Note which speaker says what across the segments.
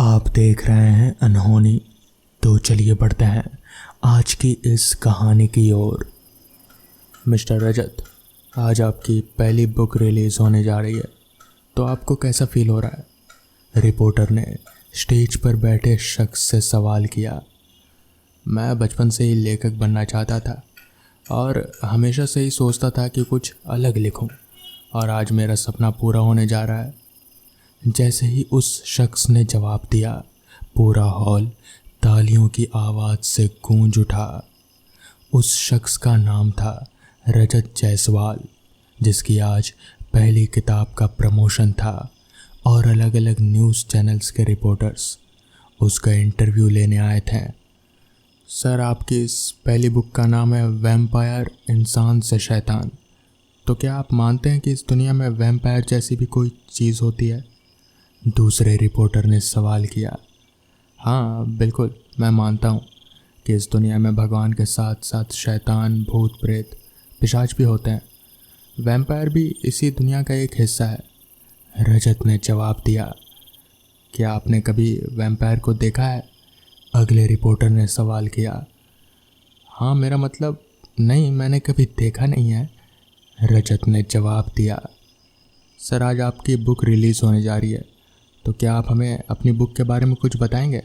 Speaker 1: आप देख रहे हैं अनहोनी। तो चलिए बढ़ते हैं आज की इस कहानी की ओर। मिस्टर रजत, आज आपकी पहली बुक रिलीज़ होने जा रही है, तो आपको कैसा फील हो रहा है? रिपोर्टर ने स्टेज पर बैठे शख्स से सवाल किया। मैं बचपन से ही लेखक बनना चाहता था और हमेशा से ही सोचता था कि कुछ अलग लिखूं, और आज मेरा सपना पूरा होने जा रहा है। जैसे ही उस शख्स ने जवाब दिया, पूरा हॉल तालियों की आवाज़ से गूंज उठा। उस शख्स का नाम था रजत जायसवाल, जिसकी आज पहली किताब का प्रमोशन था और अलग अलग न्यूज़ चैनल्स के रिपोर्टर्स उसका इंटरव्यू लेने आए थे। सर, आपकी इस पहली बुक का नाम है वैम्पायर इंसान से शैतान। तो क्या आप मानते हैं कि इस दुनिया में वैम्पायर जैसी भी कोई चीज़ होती है? दूसरे रिपोर्टर ने सवाल किया। हाँ बिल्कुल, मैं मानता हूँ कि इस दुनिया में भगवान के साथ साथ शैतान, भूत प्रेत, पिशाच भी होते हैं। वैम्पायर भी इसी दुनिया का एक हिस्सा है, रजत ने जवाब दिया। क्या आपने कभी वैम्पायर को देखा है? अगले रिपोर्टर ने सवाल किया। हाँ, मेरा मतलब नहीं, मैंने कभी देखा नहीं है, रजत ने जवाब दिया। सर, आज आपकी बुक रिलीज़ होने जा रही है, तो क्या आप हमें अपनी बुक के बारे में कुछ बताएंगे?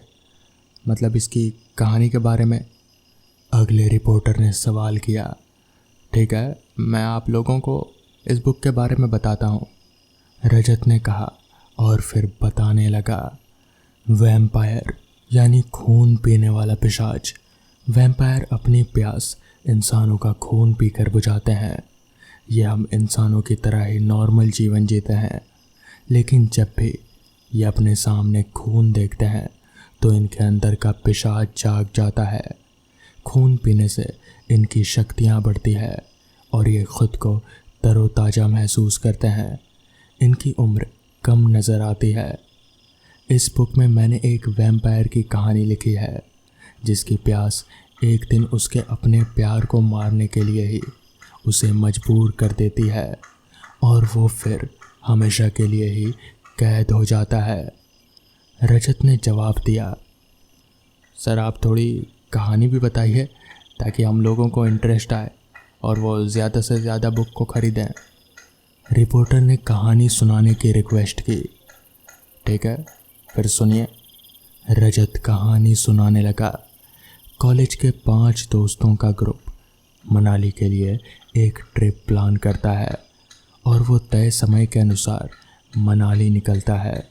Speaker 1: मतलब इसकी कहानी के बारे में, अगले रिपोर्टर ने सवाल किया। ठीक है, मैं आप लोगों को इस बुक के बारे में बताता हूँ, रजत ने कहा और फिर बताने लगा। वैम्पायर यानी खून पीने वाला पिशाच। वैम्पायर अपनी प्यास इंसानों का खून पीकर बुझाते हैं। ये हम इंसानों की तरह ही नॉर्मल जीवन जीते हैं, लेकिन जब भी ये अपने सामने खून देखते हैं तो इनके अंदर का पिशाच जाग जाता है। खून पीने से इनकी शक्तियाँ बढ़ती है और ये खुद को तरोताज़ा महसूस करते हैं। इनकी उम्र कम नज़र आती है। इस बुक में मैंने एक वैम्पायर की कहानी लिखी है, जिसकी प्यास एक दिन उसके अपने प्यार को मारने के लिए ही उसे मजबूर कर देती है और वो फिर हमेशा के लिए ही कैद हो जाता है, रजत ने जवाब दिया। सर, आप थोड़ी कहानी भी बताइए ताकि हम लोगों को इंटरेस्ट आए और वो ज़्यादा से ज़्यादा बुक को ख़रीदें, रिपोर्टर ने कहानी सुनाने की रिक्वेस्ट की। ठीक है, फिर सुनिए, रजत कहानी सुनाने लगा। कॉलेज के 5 दोस्तों का ग्रुप मनाली के लिए एक ट्रिप प्लान करता है और वो तय समय के अनुसार मनाली निकलता है,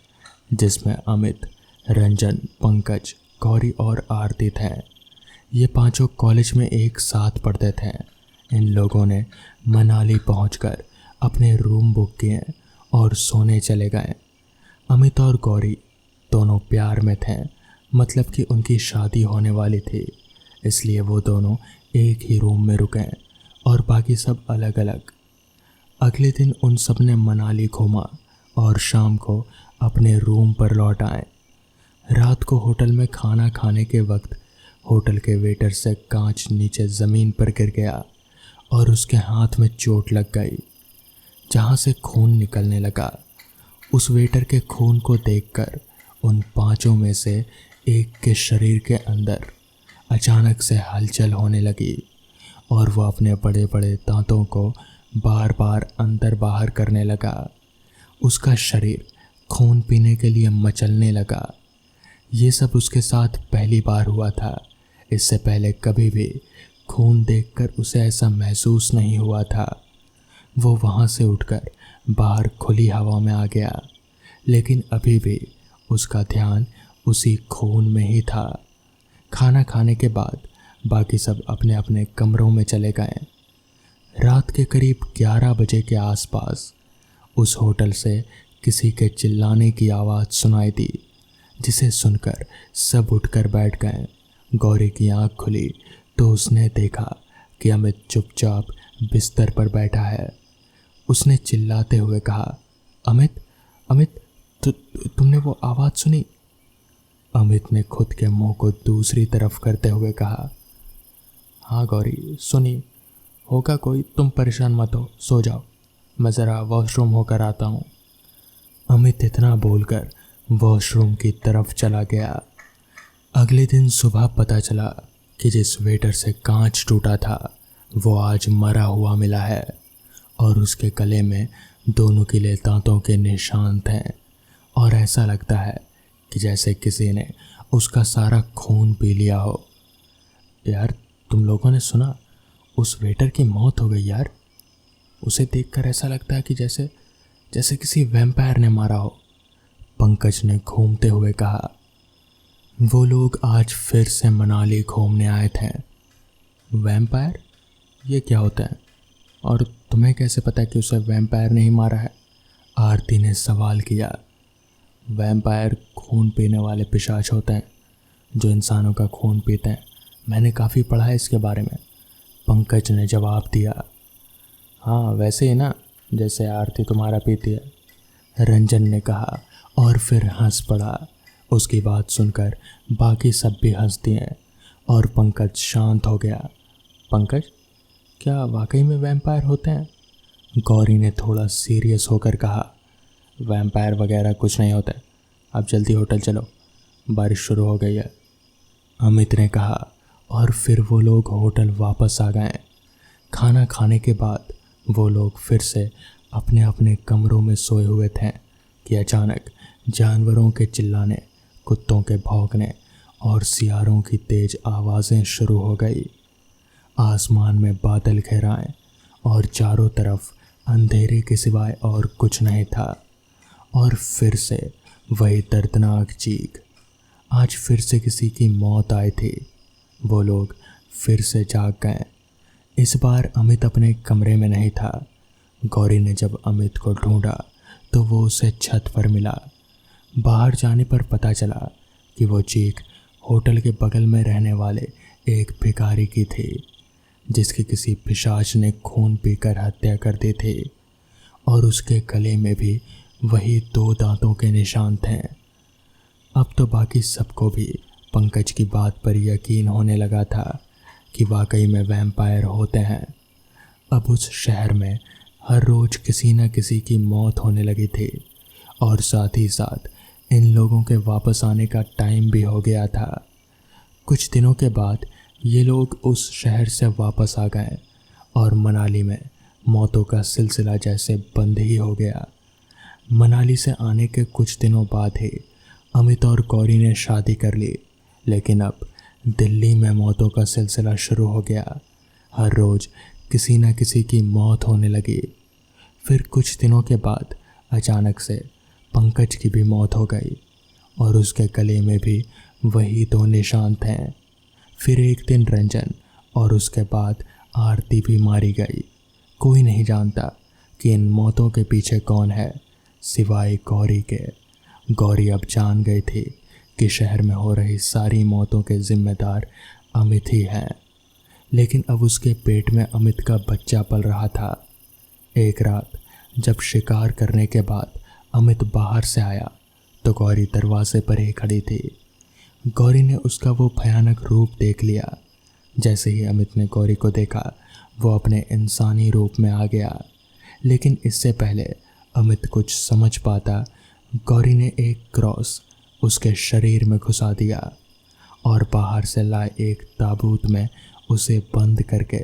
Speaker 1: जिसमें अमित, रंजन, पंकज, गौरी और आरती थे। ये पांचों कॉलेज में एक साथ पढ़ते थे। इन लोगों ने मनाली पहुंचकर अपने रूम बुक किए और सोने चले गए। अमित और गौरी दोनों प्यार में थे, मतलब कि उनकी शादी होने वाली थी, इसलिए वो दोनों एक ही रूम में रुके और बाकी सब अलग अलग। अगले दिन उन सब ने मनाली घूमा और शाम को अपने रूम पर लौट आए। रात को होटल में खाना खाने के वक्त होटल के वेटर से कांच नीचे ज़मीन पर गिर गया और उसके हाथ में चोट लग गई, जहां से खून निकलने लगा। उस वेटर के खून को देखकर उन पांचों में से एक के शरीर के अंदर अचानक से हलचल होने लगी और वह अपने बड़े बड़े दांतों को बार बार अंदर बाहर करने लगा। उसका शरीर खून पीने के लिए मचलने लगा। ये सब उसके साथ पहली बार हुआ था। इससे पहले कभी भी खून देखकर उसे ऐसा महसूस नहीं हुआ था। वो वहाँ से उठकर बाहर खुली हवा में आ गया, लेकिन अभी भी उसका ध्यान उसी खून में ही था। खाना खाने के बाद बाकी सब अपने अपने कमरों में चले गए। रात के करीब 11 बजे के आसपास उस होटल से किसी के चिल्लाने की आवाज़ सुनाई दी, जिसे सुनकर सब उठकर बैठ गए। गौरी की आंख खुली तो उसने देखा कि अमित चुपचाप बिस्तर पर बैठा है। उसने चिल्लाते हुए कहा, अमित, अमित, तुमने वो आवाज़ सुनी? अमित ने खुद के मुंह को दूसरी तरफ करते हुए कहा, हाँ गौरी, सुनी होगा कोई, तुम परेशान मत हो, सो जाओ, मैं ज़रा वॉशरूम होकर आता हूँ। अमित इतना बोलकर वॉशरूम की तरफ चला गया। अगले दिन सुबह पता चला कि जिस वेटर से कांच टूटा था वो आज मरा हुआ मिला है और उसके गले में दोनों किले दांतों के निशान थे और ऐसा लगता है कि जैसे किसी ने उसका सारा खून पी लिया हो। यार, तुम लोगों ने सुना? उस वेटर की मौत हो गई यार। उसे देखकर ऐसा लगता है कि जैसे जैसे किसी वैम्पायर ने मारा हो, पंकज ने घूमते हुए कहा। वो लोग आज फिर से मनाली घूमने आए थे। वैम्पायर? ये क्या होता है और तुम्हें कैसे पता कि उसे वैम्पायर ने ही मारा है? आरती ने सवाल किया। वैम्पायर खून पीने वाले पिशाच होते हैं जो इंसानों का खून पीते हैं। मैंने काफ़ी पढ़ा है इसके बारे में, पंकज ने जवाब दिया। हाँ, वैसे ही ना, जैसे आरती तुम्हारा पीती है, रंजन ने कहा और फिर हंस पड़ा। उसकी बात सुनकर बाकी सब भी हंस दिए और पंकज शांत हो गया। पंकज, क्या वाकई में वैम्पायर होते हैं? गौरी ने थोड़ा सीरियस होकर कहा। वैम्पायर वगैरह कुछ नहीं होता, अब जल्दी होटल चलो, बारिश शुरू हो गई है, अमित ने कहा। और फिर वो लोग होटल वापस आ गए। खाना खाने के बाद वो लोग फिर से अपने अपने कमरों में सोए हुए थे कि अचानक जानवरों के चिल्लाने, कुत्तों के भौंकने और सियारों की तेज आवाज़ें शुरू हो गई। आसमान में बादल घेराए और चारों तरफ अंधेरे के सिवाय और कुछ नहीं था। और फिर से वही दर्दनाक चीख। आज फिर से किसी की मौत आई थी। वो लोग फिर से जाग गए। इस बार अमित अपने कमरे में नहीं था। गौरी ने जब अमित को ढूंढा तो वो उसे छत पर मिला। बाहर जाने पर पता चला कि वो चीख होटल के बगल में रहने वाले एक भिखारी की थी जिसकी किसी पिशाच ने खून पीकर हत्या कर दी थी और उसके गले में भी वही 2 दांतों के निशान थे। अब तो बाकी सबको भी पंकज की बात पर यकीन होने लगा था कि वाकई में वैम्पायर होते हैं। अब उस शहर में हर रोज़ किसी न किसी की मौत होने लगी थी और साथ ही साथ इन लोगों के वापस आने का टाइम भी हो गया था। कुछ दिनों के बाद ये लोग उस शहर से वापस आ गए और मनाली में मौतों का सिलसिला जैसे बंद ही हो गया। मनाली से आने के कुछ दिनों बाद ही अमित और गौरी ने शादी कर ली, लेकिन अब दिल्ली में मौतों का सिलसिला शुरू हो गया। हर रोज़ किसी न किसी की मौत होने लगी। फिर कुछ दिनों के बाद अचानक से पंकज की भी मौत हो गई और उसके गले में भी वही 2 निशान थे। फिर एक दिन रंजन और उसके बाद आरती भी मारी गई। कोई नहीं जानता कि इन मौतों के पीछे कौन है सिवाय गौरी के। गौरी अब जान गई थी कि शहर में हो रही सारी मौतों के जिम्मेदार अमित ही हैं। लेकिन अब उसके पेट में अमित का बच्चा पल रहा था। एक रात जब शिकार करने के बाद अमित बाहर से आया तो गौरी दरवाजे पर ही खड़ी थी। गौरी ने उसका वो भयानक रूप देख लिया। जैसे ही अमित ने गौरी को देखा वो अपने इंसानी रूप में आ गया। लेकिन इससे पहले अमित कुछ समझ पाता, गौरी ने एक क्रॉस उसके शरीर में घुसा दिया और बाहर से लाए एक ताबूत में उसे बंद करके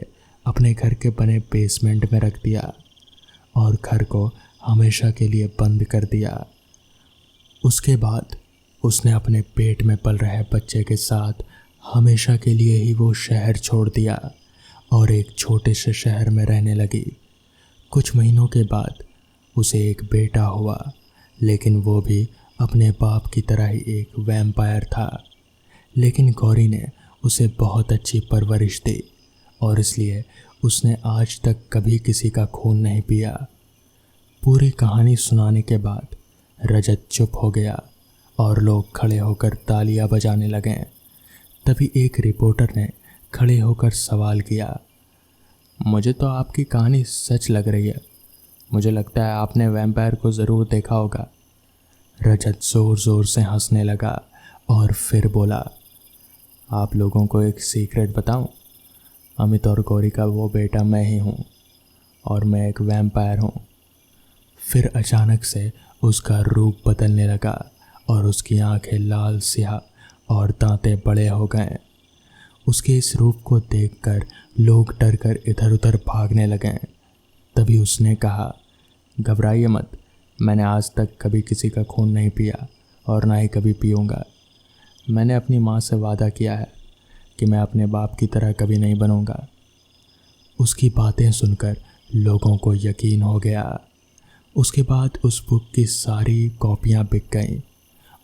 Speaker 1: अपने घर के बने बेसमेंट में रख दिया और घर को हमेशा के लिए बंद कर दिया। उसके बाद उसने अपने पेट में पल रहे बच्चे के साथ हमेशा के लिए ही वो शहर छोड़ दिया और एक छोटे से शहर में रहने लगी। कुछ महीनों के बाद उसे एक बेटा हुआ, लेकिन वो भी अपने बाप की तरह ही एक वैम्पायर था। लेकिन गौरी ने उसे बहुत अच्छी परवरिश दी और इसलिए उसने आज तक कभी किसी का खून नहीं पिया। पूरी कहानी सुनाने के बाद रजत चुप हो गया और लोग खड़े होकर तालियां बजाने लगे। तभी एक रिपोर्टर ने खड़े होकर सवाल किया, मुझे तो आपकी कहानी सच लग रही है। मुझे लगता है आपने वैम्पायर को ज़रूर देखा होगा। रजत ज़ोर ज़ोर से हंसने लगा और फिर बोला, आप लोगों को एक सीक्रेट बताऊं? अमित और गौरी का वो बेटा मैं ही हूँ और मैं एक वैम्पायर हूँ। फिर अचानक से उसका रूप बदलने लगा और उसकी आंखें लाल स्याह और दांतें बड़े हो गए। उसके इस रूप को देखकर लोग डरकर इधर उधर भागने लगे। तभी उसने कहा, घबराइए मत, मैंने आज तक कभी किसी का खून नहीं पिया और ना ही कभी पीऊँगा। मैंने अपनी माँ से वादा किया है कि मैं अपने बाप की तरह कभी नहीं बनूँगा। उसकी बातें सुनकर लोगों को यकीन हो गया। उसके बाद उस बुक की सारी कॉपियाँ बिक गईं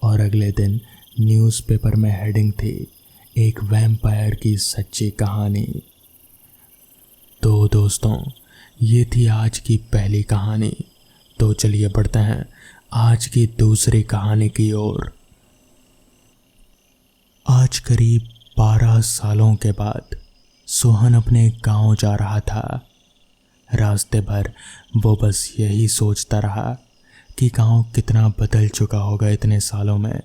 Speaker 1: और अगले दिन न्यूज़पेपर में हेडिंग थी, एक वैम्पायर की सच्ची कहानी। तो दोस्तों, ये थी आज की पहली कहानी। तो चलिए बढ़ते हैं आज की दूसरी कहानी की ओर। आज करीब 12 सालों के बाद सोहन अपने गांव जा रहा था। रास्ते भर वो बस यही सोचता रहा कि गांव कितना बदल चुका होगा इतने सालों में।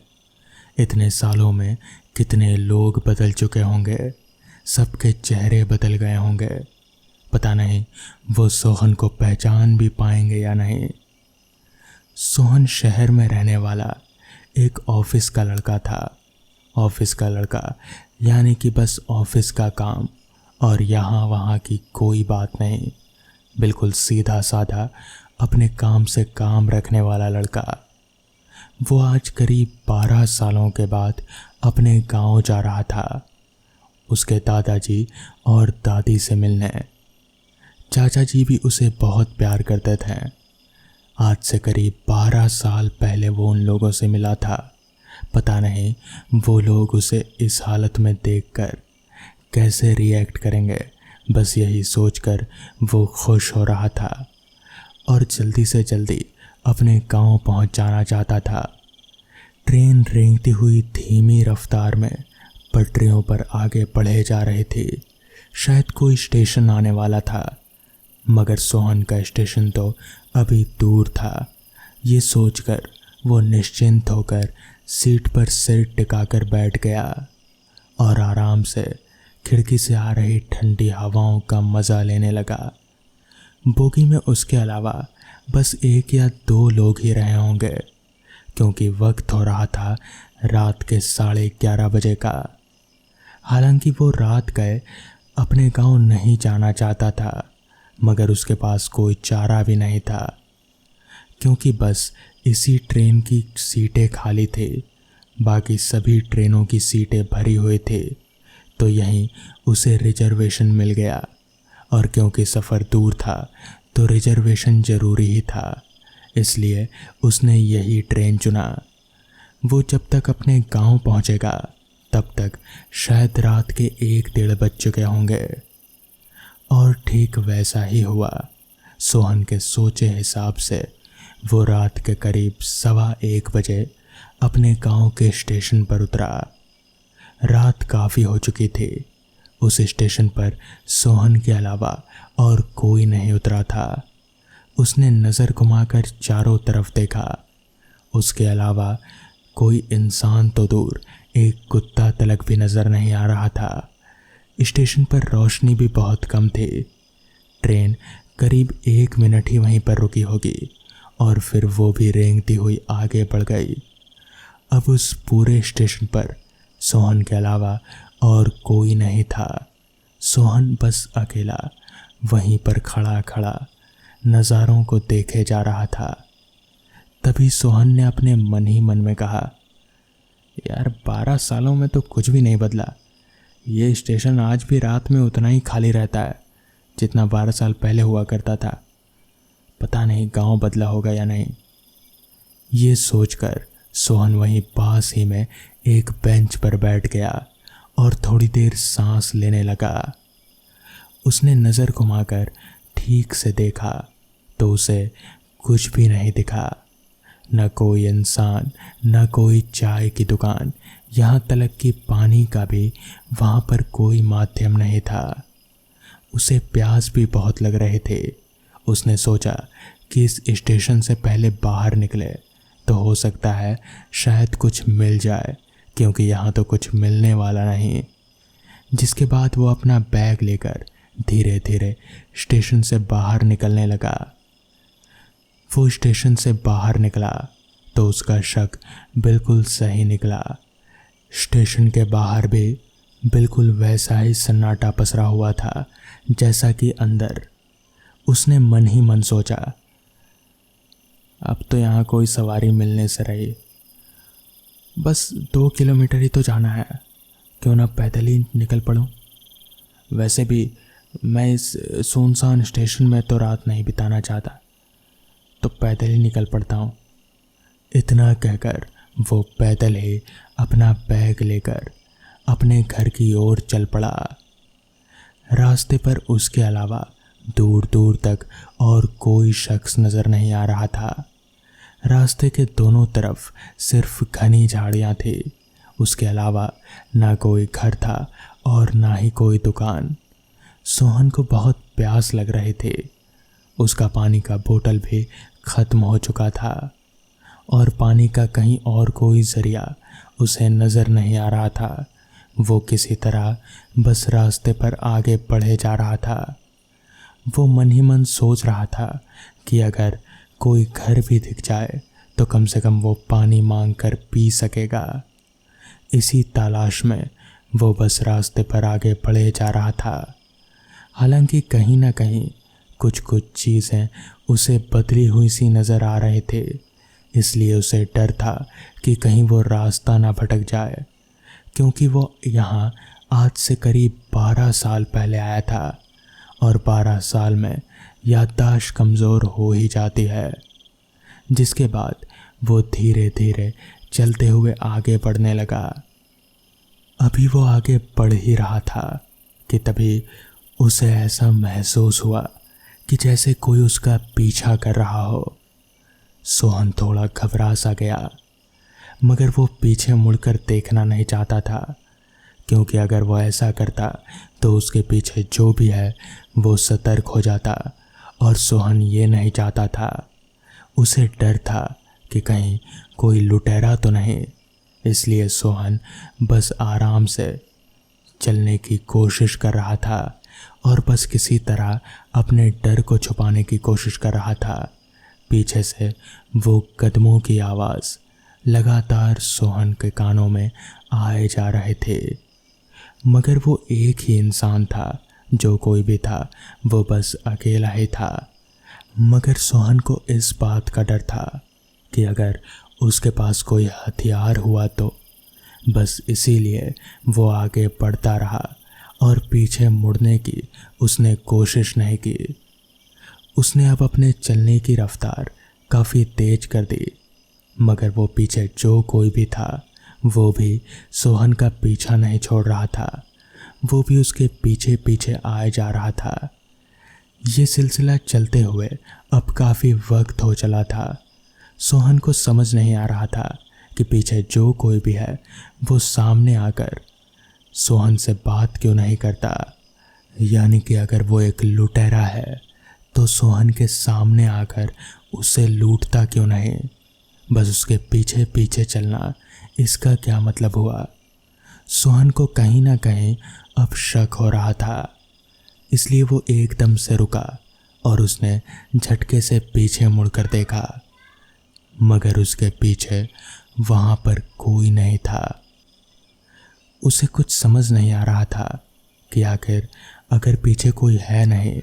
Speaker 1: इतने सालों में कितने लोग बदल चुके होंगे, सबके चेहरे बदल गए होंगे। पता नहीं वो सोहन को पहचान भी पाएंगे या नहीं। सोहन शहर में रहने वाला एक ऑफिस का लड़का था। ऑफिस का लड़का यानी कि बस ऑफिस का काम और यहाँ वहाँ की कोई बात नहीं। बिल्कुल सीधा साधा अपने काम से काम रखने वाला लड़का। वो आज करीब 12 सालों के बाद अपने गांव जा रहा था, उसके दादाजी और दादी से मिलने। चाचा जी भी उसे बहुत प्यार करते थे। आज से करीब 12 साल पहले वो उन लोगों से मिला था। पता नहीं वो लोग उसे इस हालत में देखकर कैसे रिएक्ट करेंगे, बस यही सोचकर वो खुश हो रहा था और जल्दी से जल्दी अपने गांव पहुंच जाना चाहता था। ट्रेन रेंगती हुई धीमी रफ्तार में पटरियों पर आगे बढ़े जा रही थी। शायद कोई स्टेशन आने वाला था, मगर सोहन का स्टेशन तो अभी दूर था। ये सोचकर वो निश्चिंत होकर सीट पर सिर टिकाकर बैठ गया और आराम से खिड़की से आ रही ठंडी हवाओं का मज़ा लेने लगा। बोगी में उसके अलावा बस 1 या 2 लोग ही रहे होंगे, क्योंकि वक्त हो रहा था रात के 11:30 बजे का। हालांकि वो रात गए अपने गांव नहीं जाना चाहता था, मगर उसके पास कोई चारा भी नहीं था, क्योंकि बस इसी ट्रेन की सीटें खाली थी। बाकी सभी ट्रेनों की सीटें भरी हुई थी। तो यहीं उसे रिजर्वेशन मिल गया और क्योंकि सफ़र दूर था तो रिजर्वेशन ज़रूरी ही था, इसलिए उसने यही ट्रेन चुना। वो जब तक अपने गांव पहुंचेगा तब तक शायद रात के 1-1:30 बज चुके होंगे। और ठीक वैसा ही हुआ। सोहन के सोचे हिसाब से वो रात के करीब 1:15 बजे अपने गांव के स्टेशन पर उतरा। रात काफ़ी हो चुकी थी। उस स्टेशन पर सोहन के अलावा और कोई नहीं उतरा था। उसने नज़र घुमाकर चारों तरफ देखा। उसके अलावा कोई इंसान तो दूर, एक कुत्ता तलक भी नज़र नहीं आ रहा था। स्टेशन पर रोशनी भी बहुत कम थी। ट्रेन करीब 1 मिनट ही वहीं पर रुकी होगी और फिर वो भी रेंगती हुई आगे बढ़ गई। अब उस पूरे स्टेशन पर सोहन के अलावा और कोई नहीं था। सोहन बस अकेला वहीं पर खड़ा खड़ा नज़ारों को देखे जा रहा था। तभी सोहन ने अपने मन ही मन में कहा, यार 12 सालों में तो कुछ भी नहीं बदला। ये स्टेशन आज भी रात में उतना ही खाली रहता है जितना 12 साल पहले हुआ करता था। पता नहीं गांव बदला होगा या नहीं। ये सोचकर सोहन वहीं पास ही में एक बेंच पर बैठ गया और थोड़ी देर सांस लेने लगा। उसने नज़र घुमाकर ठीक से देखा तो उसे कुछ भी नहीं दिखा। न कोई इंसान, न कोई चाय की दुकान, यहाँ तलक कि पानी का भी वहाँ पर कोई माध्यम नहीं था। उसे प्यास भी बहुत लग रहे थे। उसने सोचा कि इस स्टेशन से पहले बाहर निकले तो हो सकता है शायद कुछ मिल जाए, क्योंकि यहाँ तो कुछ मिलने वाला नहीं। जिसके बाद वो अपना बैग लेकर धीरे धीरे स्टेशन से बाहर निकलने लगा। वो स्टेशन से बाहर निकला तो उसका शक बिल्कुल सही निकला। स्टेशन के बाहर भी बिल्कुल वैसा ही सन्नाटा पसरा हुआ था जैसा कि अंदर। उसने मन ही मन सोचा, अब तो यहाँ कोई सवारी मिलने से रही, बस 2 किलोमीटर ही तो जाना है, क्यों ना पैदल ही निकल पड़ूं। वैसे भी मैं इस सुनसान स्टेशन में तो रात नहीं बिताना चाहता, तो पैदल ही निकल पड़ता हूँ। इतना कहकर वो पैदल ही अपना बैग लेकर अपने घर की ओर चल पड़ा। रास्ते पर उसके अलावा दूर दूर तक और कोई शख्स नज़र नहीं आ रहा था। रास्ते के दोनों तरफ सिर्फ घनी झाड़ियाँ थी। उसके अलावा ना कोई घर था और ना ही कोई दुकान। सोहन को बहुत प्यास लग रहे थे। उसका पानी का बोतल भी ख़त्म हो चुका था और पानी का कहीं और कोई ज़रिया उसे नज़र नहीं आ रहा था। वो किसी तरह बस रास्ते पर आगे बढ़े जा रहा था। वो मन ही मन सोच रहा था कि अगर कोई घर भी दिख जाए तो कम से कम वो पानी मांग कर पी सकेगा। इसी तलाश में वो बस रास्ते पर आगे बढ़े जा रहा था। हालांकि कहीं ना कहीं कुछ कुछ चीज़ें उसे बदली हुई सी नज़र आ रहे थे, इसलिए उसे डर था कि कहीं वो रास्ता ना भटक जाए, क्योंकि वो यहाँ आज से करीब 12 साल पहले आया था और 12 साल में याददाश्त कमज़ोर हो ही जाती है। जिसके बाद वो धीरे धीरे चलते हुए आगे बढ़ने लगा। अभी वो आगे बढ़ ही रहा था कि तभी उसे ऐसा महसूस हुआ कि जैसे कोई उसका पीछा कर रहा हो। सोहन थोड़ा घबरा सा गया, मगर वो पीछे मुड़कर देखना नहीं चाहता था, क्योंकि अगर वो ऐसा करता तो उसके पीछे जो भी है वो सतर्क हो जाता और सोहन ये नहीं चाहता था। उसे डर था कि कहीं कोई लुटेरा तो नहीं, इसलिए सोहन बस आराम से चलने की कोशिश कर रहा था और बस किसी तरह अपने डर को छुपाने की कोशिश कर रहा था। पीछे से वो कदमों की आवाज़ लगातार सोहन के कानों में आए जा रहे थे, मगर वो एक ही इंसान था। जो कोई भी था वो बस अकेला ही था, मगर सोहन को इस बात का डर था कि अगर उसके पास कोई हथियार हुआ तो। बस इसीलिए वो आगे बढ़ता रहा और पीछे मुड़ने की उसने कोशिश नहीं की। उसने अब अपने चलने की रफ्तार काफ़ी तेज कर दी, मगर वो पीछे जो कोई भी था वो भी सोहन का पीछा नहीं छोड़ रहा था। वो भी उसके पीछे पीछे आए जा रहा था। ये सिलसिला चलते हुए अब काफ़ी वक्त हो चला था। सोहन को समझ नहीं आ रहा था कि पीछे जो कोई भी है वो सामने आकर सोहन से बात क्यों नहीं करता। यानी कि अगर वो एक लुटेरा है तो सोहन के सामने आकर उसे लूटता क्यों नहीं। बस उसके पीछे पीछे चलना, इसका क्या मतलब हुआ। सोहन को कहीं ना कहीं अब शक हो रहा था, इसलिए वो एकदम से रुका और उसने झटके से पीछे मुड़कर देखा, मगर उसके पीछे वहाँ पर कोई नहीं था। उसे कुछ समझ नहीं आ रहा था कि आखिर अगर पीछे कोई है नहीं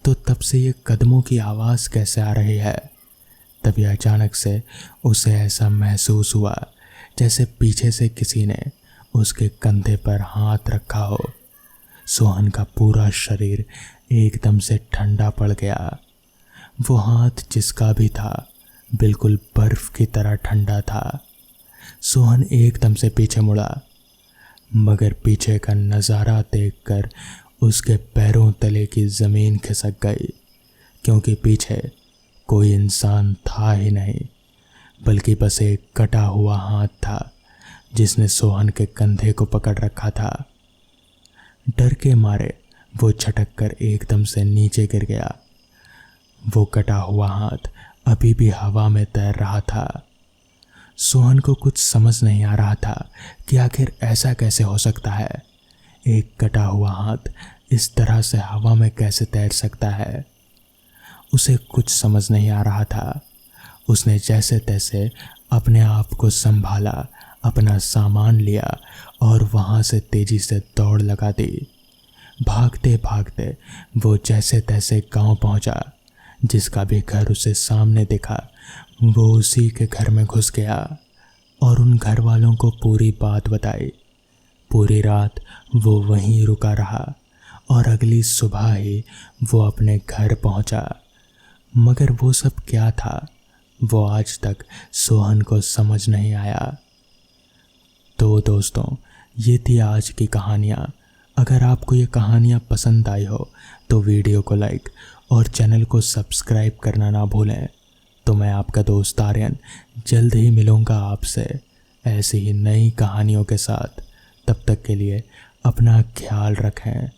Speaker 1: तो तब से ये कदमों की आवाज़ कैसे आ रही है। तभी अचानक से उसे ऐसा महसूस हुआ जैसे पीछे से किसी ने उसके कंधे पर हाथ रखा हो। सोहन का पूरा शरीर एकदम से ठंडा पड़ गया। वो हाथ जिसका भी था बिल्कुल बर्फ की तरह ठंडा था। सोहन एकदम से पीछे मुड़ा, मगर पीछे का नज़ारा देखकर उसके पैरों तले की ज़मीन खिसक गई, क्योंकि पीछे कोई इंसान था ही नहीं, बल्कि बस एक कटा हुआ हाथ था जिसने सोहन के कंधे को पकड़ रखा था। डर के मारे वो झटक कर एकदम से नीचे गिर गया। वो कटा हुआ हाथ अभी भी हवा में तैर रहा था। सोहन को कुछ समझ नहीं आ रहा था कि आखिर ऐसा कैसे हो सकता है। एक कटा हुआ हाथ इस तरह से हवा में कैसे तैर सकता है। उसे कुछ समझ नहीं आ रहा था। उसने जैसे तैसे अपने आप को संभाला, अपना सामान लिया और वहाँ से तेजी से दौड़ लगा दी। भागते भागते वो जैसे तैसे गांव पहुंचा। जिसका भी घर उसे सामने दिखा वो उसी के घर में घुस गया और उन घर वालों को पूरी बात बताई। पूरी रात वो वहीं रुका रहा और अगली सुबह ही वो अपने घर पहुंचा। मगर वो सब क्या था, वो आज तक सोहन को समझ नहीं आया। तो दोस्तों, ये थी आज की कहानियाँ। अगर आपको ये कहानियाँ पसंद आई हो तो वीडियो को लाइक और चैनल को सब्सक्राइब करना ना भूलें। तो मैं आपका दोस्त आर्यन जल्द ही मिलूँगा आपसे ऐसी ही नई कहानियों के साथ। तब तक के लिए अपना ख्याल रखें।